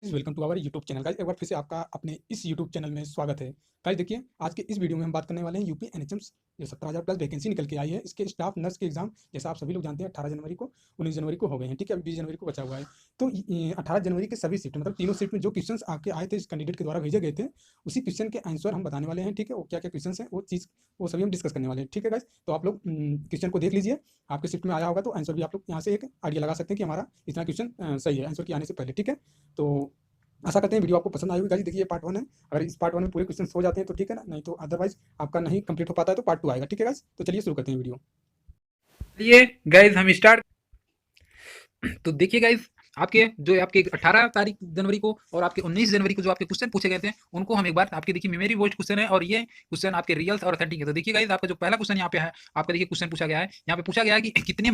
Welcome to our YouTube channel. Guys एक बार फिर से आपका अपने इस यूट्यूब चैनल में स्वागत है। गाइस देखिए, आज के इस वीडियो में हम बात करने वाले हैं यूपी एनएचएम्स जो 17,000 प्लस वैकेंसी निकल के आई है। इसके स्टाफ नर्स के एग्जाम जैसा आप सभी लोग जानते हैं 18 जनवरी को 19 जनवरी को हो गए हैं। ठीक है, अभी 20 जनवरी को बचा हुआ है। तो 18 जनवरी के सभी शिफ्ट मतलब तीनों शिफ्ट में जो क्वेश्चन आपके आए थे इस कैंडिडेट के द्वारा भेजे गए थे, उसी क्वेश्चन के आंसर हम बताने वाले हैं। ठीक है, वो क्या क्या क्वेश्चन है वो सभी हम डिस्कस करने वाले हैं। ठीक है गाइस, तो आप लोग क्वेश्चन को देख लीजिए। आपके शिफ्ट में आया होगा तो आंसर भी आप लोग यहाँ से एक आइडिया लगा सकते हैं कि हमारा इतना क्वेश्चन सही है आंसर के आने से पहले। ठीक है, तो आशा करते हैं वीडियो आपको पसंद आई होगी। गाइस देखिए, ये पार्ट 1 है। अगर इस पार्ट 1 में पूरे क्वेश्चन हो जाते हैं तो ठीक है ना, नहीं तो अदरवाइज आपका नहीं कंप्लीट हो पाता है तो पार्ट 2 आएगा। ठीक है गाइस, तो चलिए शुरू करते हैं वीडियो। चलिए गाइज हम स्टार्ट। तो देखिए गाइज, आपके 18 तारीख जनवरी को और आपके 19 जनवरी को जो आपके क्वेश्चन पूछे गए थे उनको हम एक बार आपके देखिए मेमोरी वोल्ट क्वेश्चन है और ये क्वेश्चन आपके रियल्स और अथेंटिक है। तो देखिए गाइज, आपका जो पहला क्वेश्चन यहाँ पे है, आपका देखिए क्वेश्चन पूछा गया है, यहाँ पे पूछा गया है कि कितने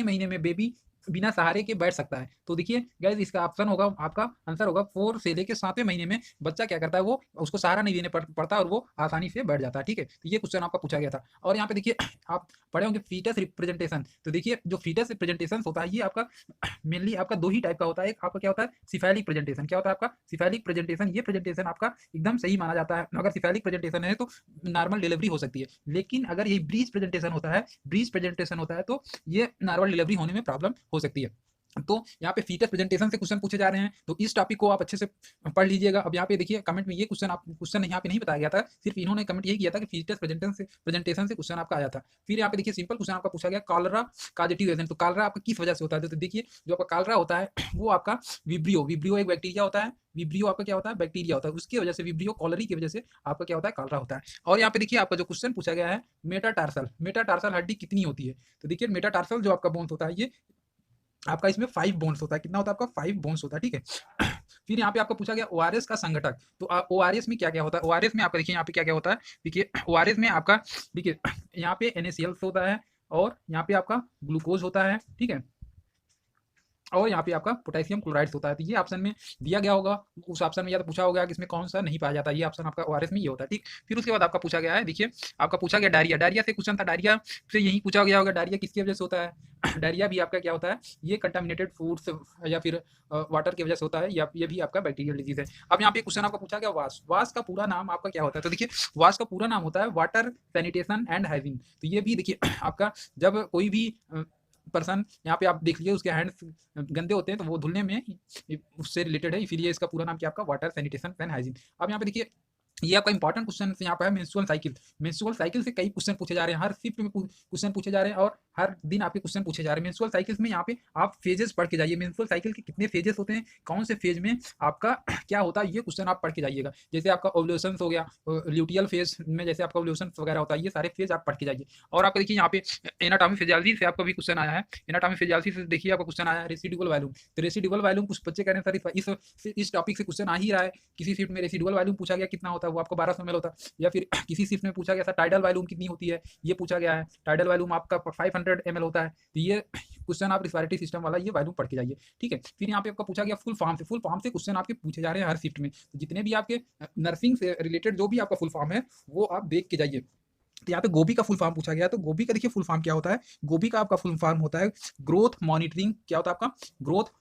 महीने में बेबी बिना सहारे के बैठ सकता है। तो देखिए गाइज, इसका ऑप्शन होगा, आपका आंसर होगा 4 से लेके 7वें महीने में बच्चा क्या करता है, वो उसको सहारा नहीं देने पड़ता और वो आसानी से बैठ जाता है। ठीक है, तो ये क्वेश्चन आपका पूछा गया था। और यहाँ पे देखिए आप पढ़े होंगे फीटस रिप्रेजेंटेशन। तो देखिए जो फीटस रिप्रेजेंटेशन होता है ये आपका मेनली आपका दो ही टाइप का होता है। एक आपका क्या होता है, सिफेलिक प्रेजेंटेशन। क्या होता है आपका सिफेलिक प्रेजेंटेशन? ये प्रेजेंटेशन आपका एकदम सही माना जाता है। अगर सिफेलिक प्रेजेंटेशन है तो नॉर्मल डिलीवरी हो सकती है, लेकिन अगर ये ब्रीज प्रेजेंटेशन होता है, तो ये नॉर्मल डिलीवरी होने में प्रॉब्लम हो सकती है। तो यहाँ पे फीटस प्रेजेंटेशन से क्वेश्चन पूछे जा रहे हैं, तो इस टॉपिक को आप अच्छे से पढ़ लीजिएगा। अब यहाँ पे देखिए कमेंट में ये क्वेश्चन यहाँ पे नहीं बताया गया था, सिर्फ इन्होंने कमेंट यही किया था कि फीटस प्रेजेंटेशन से क्वेश्चन आपका आया था। फिर यहाँ पे देखिए सिंपल क्वेश्चन आपका पूछा गया, कॉलरा काजेटिव एजेंट। तो कॉलरा आपका किस वजह से होता है? तो देखिए जो आपका कॉलरा होता है वो आपका विब्रियो एक बैक्टीरिया होता है। विब्रियो आपका क्या होता है, बैक्टीरिया होता है, उसकी वजह से विब्रियो कॉलरी की वजह से आपका क्या होता है, कॉलरा होता है। और यहाँ पे देखिए आपका जो क्वेश्चन पूछा गया है, मेटाटार्सल हड्डी कितनी होती है? तो देखिए मेटाटार्सल जो आपका बोन्स होता है ये आपका इसमें 5 बोन्स होता है। कितना होता है आपका? 5 बोन्स होता है। ठीक है। फिर यहाँ पे आपको पूछा गया ओआरएस का संघटक। तो ओआरएस में क्या क्या होता है? ओआरएस में आपका देखिए यहाँ पे क्या क्या होता है, देखिए ओआरएस में आपका देखिए यहाँ पे NaCl होता है और यहाँ पे आपका ग्लूकोज होता है। ठीक है, और यहाँ पे आपका पोटेशियम क्लोराइड होता है। तो ये ऑप्शन में दिया गया होगा, उस ऑप्शन में या तो पूछा होगा कि इसमें कौन सा नहीं पाया जाता। ये ऑप्शन आपका ओआरएस में ये होता है। ठीक, फिर उसके बाद आपका पूछा गया है, देखिए आपका पूछा गया डायरिया। डायरिया से क्वेश्चन था, डायरिया से यही पूछा गया होगा, डायरिया किसकी वजह से होता है? डायरिया भी आपका क्या होता है, ये कंटामिनेटेड फूड्स या फिर वाटर की वजह से होता है, या ये भी आपका बैक्टीरियल डिजीज है। अब यहाँ पे क्वेश्चन आपका पूछा गया वास। वास का पूरा नाम आपका क्या होता है? तो देखिए वास का पूरा नाम होता है वाटर सैनिटेशन एंड हाइजीन। तो ये भी देखिए आपका जब कोई भी पर्सन यहाँ पे आप देख लीजिए उसके हैंड्स गंदे होते हैं तो वो धुलने में उससे रिलेटेड है, इसीलिए इसका पूरा नाम क्या आपका वाटर सैनिटेशन एंड हाइजीन। अब यहाँ पे देखिए ये आपका इंपॉर्टेंट क्वेश्चन यहाँ पे है मेंस्ट्रुअल साइकिल। मेंस्ट्रुअल साइकिल से कई क्वेश्चन पूछे जा रहे हैं, हर शिफ्ट में क्वेश्चन पूछे जा रहे हैं और हर दिन आपके क्वेश्चन पूछे जा रहे हैं। मेंस्ट्रुअल साइकिल्स में यहाँ पे आप फेजेस पढ़ के जाइए, मेंस्ट्रुअल साइकिल के कितने फेजेस होते हैं, कौन से फेज में आपका क्या होता है, ये क्वेश्चन आप पढ़ के जाइएगा। जैसे आपका ओव्यूलेशन हो गया, ल्यूटियल फेज में जैसे आपका ओव्यूलेशन वगैरह होता है, ये सारे फेज आप पढ़ के जाइए। और आपका देखिए यहाँ पे एनाटॉमी फिजियोलॉजी से आपका भी क्वेश्चन आया है। एनाटॉमी फिजियोलॉजी से देखिए आपका क्वेश्चन आया है रेसिडुअल वॉल्यूम। तो रेसिडुअल वॉल्यूम कुछ बच्चे कह रहे हैं सर इस टॉपिक से क्वेश्चन आ ही रहा है, किसी शिफ्ट में रेसिडुअल वॉल्यूम पूछा गया कितना होता है, वो आपको 1200 ml होता है। या फिर किसी शिफ्ट में पूछा गया था टाइडल वॉल्यूम कितनी होती है, ये पूछा गया है, टाइडल वॉल्यूम आपका 500 ml होता है। तो ये क्वेश्चन आप रिस्पायरेटरी सिस्टम वाला ये वॉल्यूम पढ़ के जाइए। ठीक है, फिर यहाँ पे आपका पूछा गया फुल फॉर्म से क्वेश्चन आपके पूछे जा रहे हैं हर शिफ्ट में। तो जितने भी आपके नर्सिंग से रिलेटेड जो भी आपका फुल फॉर्म है वो आप देख के जाइए। तो यहाँ पे गोभी का फुल फॉर्म पूछा गया, तो गोभी का देखिए फुल फॉर्म क्या होता है। गोभी का आपका फुल फॉर्म होता है ग्रोथ मॉनिटरिंग। क्या होता है आपका? Growth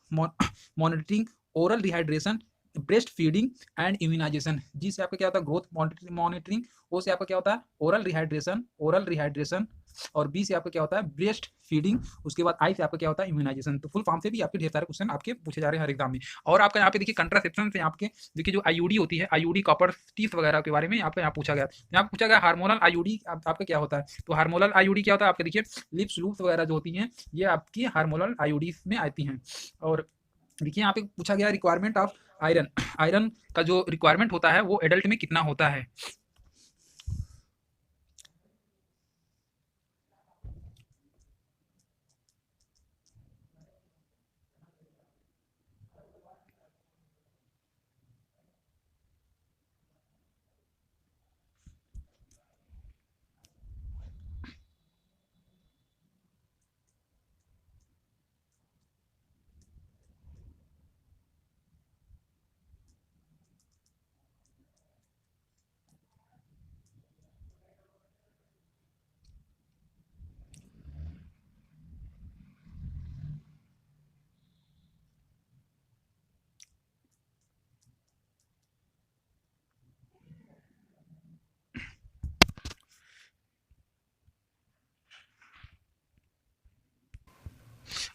monitoring, oral rehydration, breast feeding and immunization. G से आपका क्या होता है ग्रोथ मॉनिटरिंग, ओ से आपका क्या होता है ओरल रिहाइड्रेशन, और बी से आपका क्या होता है ब्रेस्ट फीडिंग, उसके बाद आई से आपका क्या होता है इम्यूनाइजेशन। तो फुल फॉर्म से भी आपके ढेर सारे क्वेश्चन आपके पूछे जा रहे हैं हर एग्जाम में। और आपका यहाँ पे देखिए कंट्रासेप्शन से आपके देखिए जो आईयूडी होती है, आईयूडी कॉपर टीथ वगैरह के बारे में आपका यहाँ पूछा गया। यहाँ पूछा गया हार्मोनल आईयूडी आपका क्या होता है। तो हार्मोनल आईयूडी क्या होता है आपके देखिए लिप्स लूप्स वगैरह जो होती हैं ये आपकी हार्मोनल आईयूडी में आती हैं। और देखिए यहाँ पे पूछा गया रिक्वायरमेंट ऑफ आयरन। आयरन का जो रिक्वायरमेंट होता है वो एडल्ट में कितना होता है।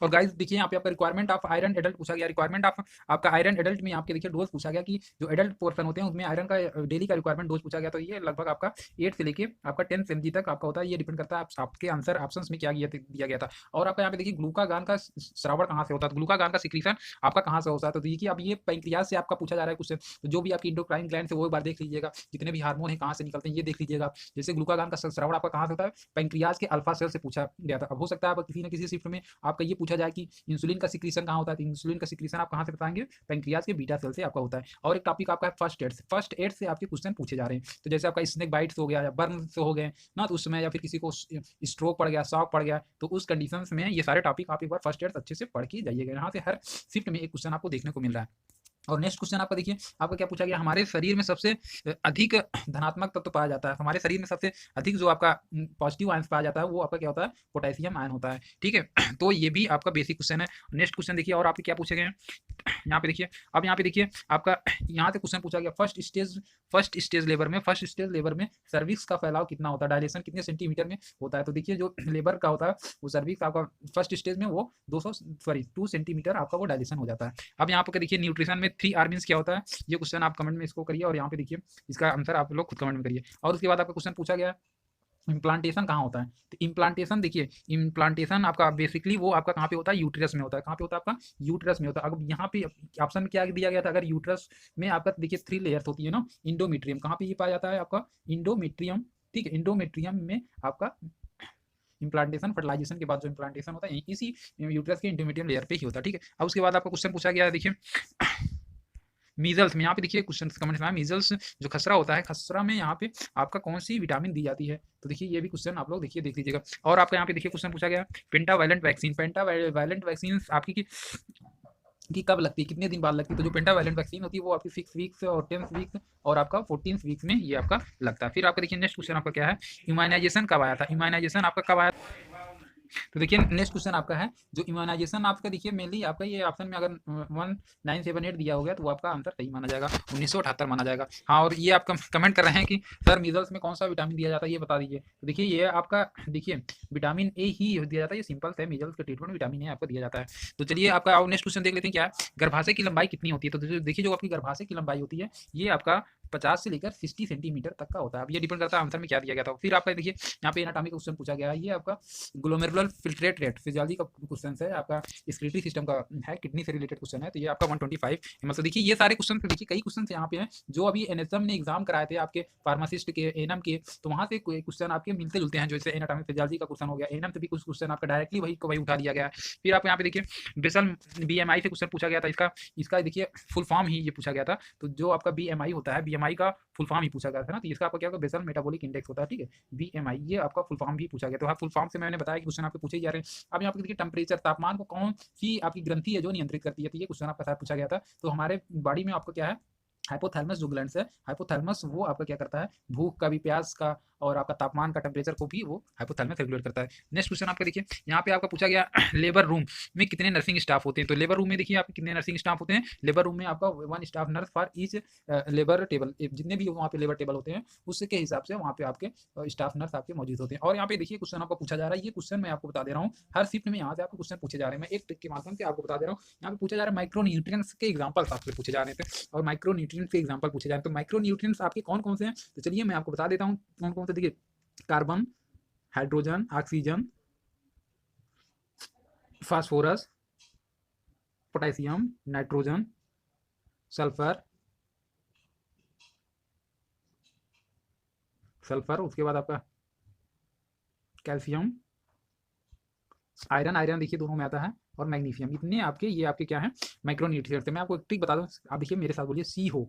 और गाइस देखिए यहाँ पे आपका रिक्वायरमेंट ऑफ आयरन एडल्ट पूछा गया, रिक्वायरमेंट ऑफ आपका आयरन एडल्ट में आपके देखिए डोज पूछा गया कि जो एडल्ट पोर्सन होते हैं उसमें आयरन का डेली का रिक्वायरमेंट डोज पूछा गया। तो ये लगभग आपका 8 से लेके आपका 10 mg तक आपका होता है। ये डिपेंड करता है आपके आंसर ऑप्शंस में क्या दिया गया था। और आपका यहाँ पे देखिए ग्लूकागान का श्रावण कहाँ से होता है, तो ग्लूकागान का सिक्रीशन आपका कहाँ से होता है। तो देखिए अब ये पैंक्रियाज से आपका पूछा जा रहा है क्वेश्चन। तो जो भी आपकी इंडोक्राइन ग्लैंड से वो एक बार देख लीजिएगा, जितने भी हार्मोन है कहाँ से निकलते हैं ये देख लीजिएगा। जैसे ग्लूकागान का श्रावण आपका कहाँ से होता है, पैंक्रियाज के अल्फा सेल से पूछा गया था। अब हो सकता है आप किसी न किसी शिफ्ट में आपका ये पूछा जाए कि इंसुलिन का सिक्रीशन कहाँ होता है, तो इंसुलिन का सिक्रीशन आप कहाँ से बताएंगे, पैंक्रियाज के बीटा सेल से आपका होता है। और एक टॉपिक आपका है फर्स्ट एड से आपके क्वेश्चन पूछे जा रहे हैं। तो जैसे आपका स्नेक बाइट्स हो गया या बर्न से हो गए ना, तो उस समय या फिर किसी को स्ट्रोक पड़ गया, शॉक पड़ गया, तो उस कंडीशन में ये सारे टॉपिक आप एक बार फर्स्ट एड अच्छे से पढ़ के जाइएगा। यहाँ से हर शिफ्ट में एक क्वेश्चन आपको देखने को मिल रहा है। और नेक्स्ट क्वेश्चन आपका देखिए आपका क्या पूछा गया, हमारे शरीर में सबसे अधिक धनात्मक तत्व पाया जाता है। हमारे शरीर में सबसे अधिक जो आपका पॉजिटिव आयन पाया जाता है वो आपका क्या होता है, पोटेशियम आयन होता है। ठीक है, तो ये भी आपका बेसिक क्वेश्चन है। नेक्स्ट क्वेश्चन देखिए और आपके क्या पूछे गए हैं यहाँ पे देखिए। अब यहाँ पे देखिए आपका यहाँ से क्वेश्चन पूछा गया फर्स्ट स्टेज लेबर में सर्विक्स का फैलाव कितना होता है, डायलेशन कितने सेंटीमीटर में होता है। तो देखिए जो लेबर का होता है वो सर्विक्स आपका फर्स्ट स्टेज में वो 2 सेंटीमीटर आपका वो डायलेशन हो जाता है। अब यहाँ पे देखिए न्यूट्रिशन में 3R मीन्स क्या होता है, ये क्वेश्चन आप कमेंट में इसको करिए और यहाँ पे देखिए इसका आंसर आप लोग खुद कमेंट में करिए। और उसके बाद आपका क्वेश्चन पूछा गया इम्प्लांटेशन कहाँ होता है, तो इम्प्लांटेशन देखिए इम्प्लांटेशन आपका बेसिकली वो आपका कहाँ पे होता है, यूट्रस में होता है। कहाँ पे होता है आपका, यूट्रस में होता है। अब यहाँ पे ऑप्शन में क्या दिया गया था, अगर यूट्रस में आपका देखिए 3 लेयर्स होती है ना, इंडोमेट्रियम कहाँ पे ये पाया जाता है आपका, इंडोमेट्रियम। ठीक है, इंडोमेट्रियम में आपका इम्प्लांटेशन फर्टिलाइजेशन के बाद जो इम्प्लांटेशन होता है इसी यूट्रस के इंडोमेट्रियम लेयर पे ही होता है। ठीक है, अब उसके बाद आपका क्वेश्चन पूछा गया है देखिए मीजल्स में, यहाँ पे देखिए क्वेश्चन कमेंट में मीजल्स जो खसरा होता है, खसरा में यहाँ पे आपका कौन सी विटामिन दी जाती है। तो देखिए ये भी क्वेश्चन आप लोग देखिए देख लीजिएगा। और आपका यहाँ पे देखिए क्वेश्चन पूछा गया पेंटावायलेंट वैक्सीन आपकी कि कब लगती है, कितने दिन बाद लगती है। तो जो पेंटावायलेंट वैक्सीन होती है वो आपकी 6 वीक्स और 10 वीक्स और आपका 14 वीक्स में ये आपका लगता है। फिर आपका देखिए नेक्स्ट क्वेश्चन आपका क्या है, इम्यूनाइजेशन कब आया था, इम्यूनाइजेशन आपका कब आया था। तो देखिए नेक्स्ट क्वेश्चन आपका है जो इम्यूनाइजेशन आपका देखिए मेनली आपका ये ऑप्शन में अगर 1978 दिया हो गया तो वो आपका आंसर सही माना जाएगा, 1978 माना जाएगा। हाँ, और ये आप कमेंट कर रहे हैं कि सर मीजल्स में कौन सा विटामिन दिया जाता है ये बता दीजिए। तो देखिए ये आपका देखिए विटामिन ए ही दिया जाता है, ये सिंपल है, मीजल्स के ट्रीटमेंट विटामिन ए आपको दिया जाता है। तो चलिए आपका नेक्स्ट क्वेश्चन देख लेते हैं क्या है, गर्भाशय की लंबाई कितनी होती है। तो देखिए जो आपकी गर्भाशय की लंबाई होती है ये आपका 50 से लेकर 60 सेंटीमीटर तक का होता है। अब ये डिपेंड करता है आंसर में क्या दिया गया था। फिर आपका देखिए यहाँ पे एनाटॉमी का क्वेश्चन पूछा गया है, ये आपका ग्लोमेरुलर फिल्ट्रेट रेट फिजियोलॉजी का क्वेश्चन है, आपका स्क्रीटरी सिस्टम का है, किडनी से रिलेटेड क्वेश्चन है। तो ये आपका 125 मतलब देखिए ये सारे क्वेश्चन देखिए कई क्वेश्चन यहाँ पे हैं जो अभी एनएसएम ने एग्जाम कराए थे आपके फार्मासिस्ट के, एएनएम के, तो वहाँ से क्वेश्चन आपके मिलते जुलते हैं। जैसे एनाटॉमी फिजियोलॉजी का क्वेश्चन हो गया, एएनएम से भी कुछ क्वेश्चन आपका डायरेक्टली वही उठा लिया गया है। फिर आप यहाँ पे देखिए बेसल बीएमआई से क्वेश्चन पूछा गया था, इसका देखिए फुल फॉर्म ही ये पूछा गया था। तो जो आपका बीएमआई होता है, बीएमआई का फुल फॉर्म ही पूछा गया था ना, तो इसका आपका क्या होगा, बेसल मेटाबॉलिक इंडेक्स होता है। ठीक है, बीएमआई ये आपका फुल फॉर्म भी पूछा गया। तो हाँ, फुल फॉर्म से मैंने बताया कि क्वेश्चन आपके पूछे जा रहे हैं। अब यहाँ पे देखिए टेम्परेचर, तापमान को कौन सी आपकी ग्रंथि है जो नियंत्रित करती है, तो ये क्वेश्चन आपका साथ पूछा गया था। तो हमारे बॉडी में आपको क्या है, हाइपोथैलेमस जो ग्लैंड है, हाइपोथैलेमस वो आपका क्या करता है, भूख का भी, प्यास का और आपका तापमान का, टेम्परेचर को भी वो हाइपोथैलेमस रेगुलेट करता है। नेक्स्ट क्वेश्चन आपका देखिए यहाँ पे आपका पूछा गया लेबर रूम में कितने नर्सिंग स्टाफ होते हैं। तो लेबर रूम में देखिए आपके कितने नर्सिंग स्टाफ होते हैं, लेबर रूम में आपका 1 staff nurse for each labour table, जितने भी वहाँ पे लेबर टेबल होते हैं उसके हिसाब से वहाँ पे आपके स्टाफ नर्स आपके मौजूद होते हैं। और यहाँ पे देखिए क्वेश्चन आपका पूछा जा रहा है, ये क्वेश्चन मैं आपको बता दे रहा हूँ, हर शिफ्ट में यहाँ से आपको क्वेश्चन पूछे जा रहे हैं। मैं एक ट्रिक के माध्यम से आपको बता दे रहा हूँ। यहाँ पे पूछा जा रहा है माइक्रो न्यूट्रिएंट्स के एग्जाम्पल्स आपसे पूछे जा रहे थे और माइक्रो न्यूट्रिएंट्स के एग्जाम्पल पूछे जा रहे हैं। तो माइक्रो न्यूट्रिएंट्स आपके कौन कौन से हैं, तो चलिए मैं आपको बता देता हूँ कौन कौन से। देखिए carbon, hydrogen, oxygen, phosphorus, potassium, nitrogen, sulphur, उसके बाद आपका कैल्शियम, आयरन देखिए दोनों में आता है, और मैग्नीशियम। इतने आपके ये आपके क्या है, माइक्रोन्यूट्रिएंट्स। मैं आपको एक ट्रिक बता दूं, आप देखिए मेरे साथ बोलिए, CHO,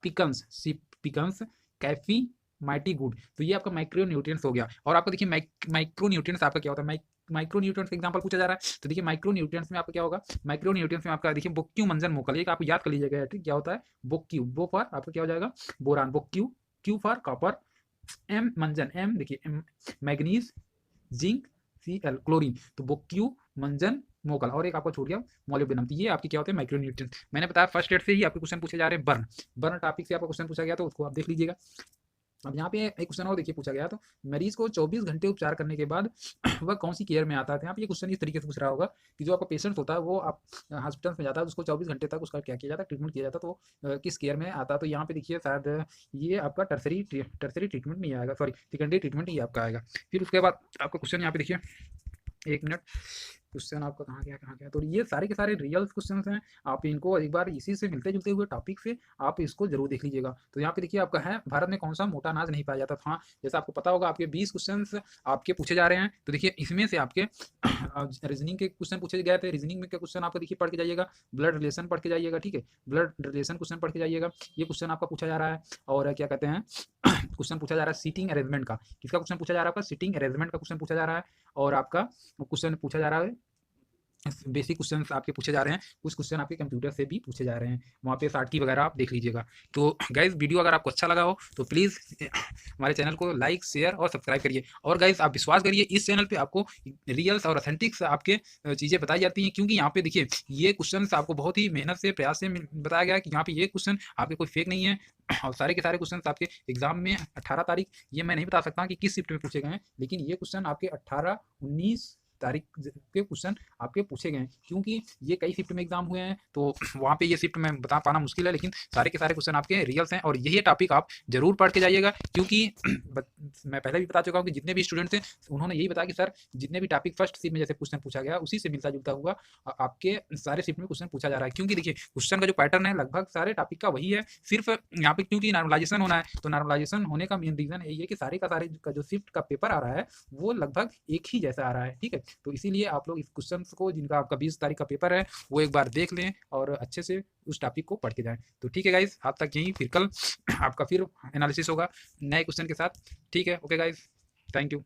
पिकन्स, कैफी, माइटी गुड। तो ये आपका माइक्रोन्यूट्रिएंट्स हो गया। और आपको देखिए माइक्रोन्यूट्रिएंट्स आपका क्या होता है, माइक्रोन्यूट्रिएंट्स का एग्जांपल पूछा जा रहा है। तो देखिए माइक्रोन्यूट्रिएंट्स में आपका क्या होगा, माइक्रोन्यूट्रिएंट्स में आपका देखिए बोक्यू, मंजन, मोकल, एक आप याद कर लीजिएगा ठीक क्या होता है, बोक्यू, बो फॉर आपका क्या हो जाएगा, बोरान, बोक्यू, क्यू फॉर कॉपर, एम मंजन, एम देखिए मैग्नीज, जिंक, Cl क्लोरीन। तो बोक्यू, मंजन, मोकल, और एक आपको छूट गया मोलिब्डेनम। तो ये आपके क्या होते हैं, माइक्रोन्यूट्रिएंट्स। मैंने बताया फर्स्ट एड से ही आपके क्वेश्चन पूछे जा रहे हैं। बर्न टॉपिक से आपका क्वेश्चन पूछा गया तो उसको आप देख लीजिएगा। अब यहाँ पे एक क्वेश्चन और देखिए पूछा गया, तो मरीज को 24 घंटे उपचार करने के बाद वह कौन सी केयर में आता है। तो यहाँ पे ये क्वेश्चन इस तरीके से पूछ रहा होगा कि जो आपका पेशेंट होता है वो आप हॉस्पिटल में जाता है, उसको 24 घंटे तक उसका क्या किया जाता है, ट्रीटमेंट किया जाता है, तो वो किस केयर में आता है। तो यहाँ पे देखिए शायद ये आपका टर्सरी ट्रीटमेंट नहीं आएगा, सॉरी सेकेंडरी ट्रीटमेंट ही आपका आएगा। फिर उसके बाद आपका क्वेश्चन यहाँ पे देखिए, 1 मिनट, क्वेश्चन आपका कहाँ गया। तो ये सारे के सारे रियल क्वेश्चंस हैं, आप इनको एक बार इसी से मिलते जुलते हुए टॉपिक से आप इसको जरूर देख लीजिएगा। तो यहाँ पे देखिए आपका है, भारत में कौन सा मोटा अनाज नहीं पाया जाता। हाँ, जैसा आपको पता होगा आपके 20 क्वेश्चंस आपके पूछे जा रहे हैं। तो देखिए इसमें से आपके रीजनिंग के क्वेश्चन पूछे गए थे। रीजनिंग में क्या क्वेश्चन आपका देखिए पढ़ के जाइएगा, ब्लड रिलेशन पढ़ के जाइएगा, ठीक है, ब्लड रिलेशन क्वेश्चन पढ़ के जाइएगा, ये क्वेश्चन आपका पूछा जा रहा है। और क्या कहते हैं क्वेश्चन पूछा जा रहा है सीटिंग अरेंजमेंट का, किसका क्वेश्चन पूछा जा रहा है आपका, सीटिंग अरेंजमेंट का क्वेश्चन पूछा जा रहा है। और आपका क्वेश्चन पूछा जा रहा है, बेसिक क्वेश्चन आपके पूछे जा रहे हैं, कुछ क्वेश्चन आपके कंप्यूटर से भी पूछे जा रहे हैं, वहाँ पे साट की वगैरह आप देख लीजिएगा। तो गाइज वीडियो अगर आपको अच्छा लगा हो तो प्लीज़ हमारे चैनल को लाइक, शेयर और सब्सक्राइब करिए। और गाइज आप विश्वास करिए, इस चैनल पे आपको रियल्स और ऑथेंटिक्स आपके चीज़ें बताई जाती हैं, क्योंकि यहाँ पे देखिए ये क्वेश्चन आपको बहुत ही मेहनत से, प्रयास से बताया गया है कि यहाँ पे ये क्वेश्चन आपके कोई फेक नहीं है। और सारे के सारे क्वेश्चन आपके एग्जाम में 18 तारीख, ये मैं नहीं बता सकता कि किस शिफ्ट में पूछे गए हैं, लेकिन ये क्वेश्चन आपके 18, 19 तारीख के क्वेश्चन आपके पूछे गए हैं, क्योंकि ये कई शिफ्ट में एग्जाम हुए हैं, तो वहाँ पे ये शिफ्ट में बता पाना मुश्किल है, लेकिन सारे के सारे क्वेश्चन आपके रियल्स हैं। और यही टॉपिक आप जरूर पढ़ के जाइएगा, क्योंकि मैं पहले भी बता चुका हूँ कि जितने भी स्टूडेंट थे उन्होंने यही बताया कि सर जितने भी टॉपिक फर्स्ट शिफ्ट में जैसे क्वेश्चन पूछा गया उसी से मिलता जुलता हुआ आपके सारे शिफ्ट में क्वेश्चन पूछा जा रहा है। क्योंकि देखिए क्वेश्चन का जो पैटर्न है लगभग सारे टॉपिक का वही है, सिर्फ यहाँ पे क्योंकि नॉर्मलाइजेशन होना है, तो नॉर्मलाइजेशन होने का मेन रीजन यही है कि सारे का जो शिफ्ट का पेपर आ रहा है वो लगभग एक ही जैसा आ रहा है, ठीक है। तो इसीलिए आप लोग इस क्वेश्चन को, जिनका आपका 20 तारीख का पेपर है, वो एक बार देख लें और अच्छे से उस टॉपिक को पढ़ के जाएं। तो ठीक है गाइज, आज तक यहीं, फिर कल आपका फिर एनालिसिस होगा नए क्वेश्चन के साथ, ठीक है। Okay guys, thank you.